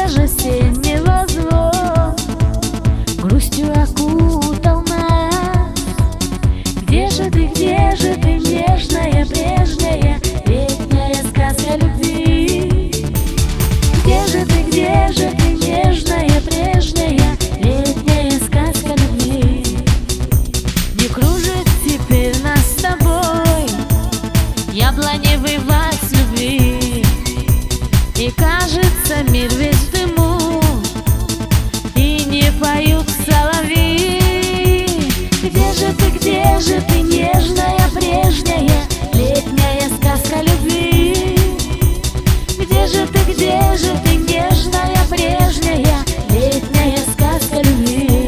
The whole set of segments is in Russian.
же осеннего звон грустью окутал нас. Где же ты, нежная, прежняя, летняя сказка любви? Где же ты, нежная, прежняя, летняя сказка любви? Не кружит теперь нас с тобой яблоневый вальс любви, и кажется, мир весь в дыму, и не поют соловьи. Где же ты, нежная, прежняя, летняя сказка любви? Где же ты, нежная, прежняя, летняя сказка любви?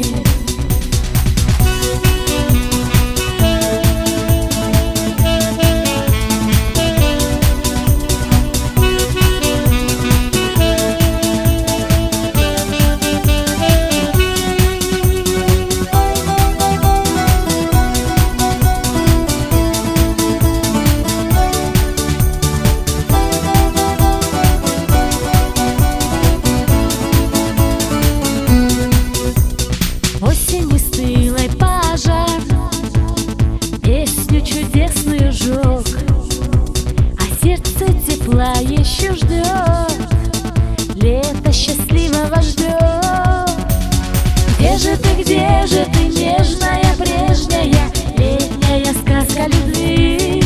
Осенью стылой пожар песню чудесную жёг, а сердце тепла еще ждет, лето счастливого ждет. Где же ты, нежная, прежняя, летняя сказка любви?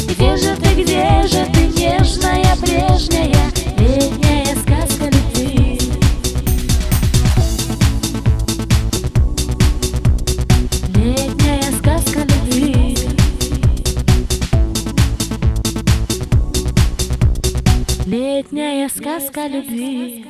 Где же ты, нежная, прежняя, летняя сказка любви? Летняя сказка любви. Летняя сказка любви.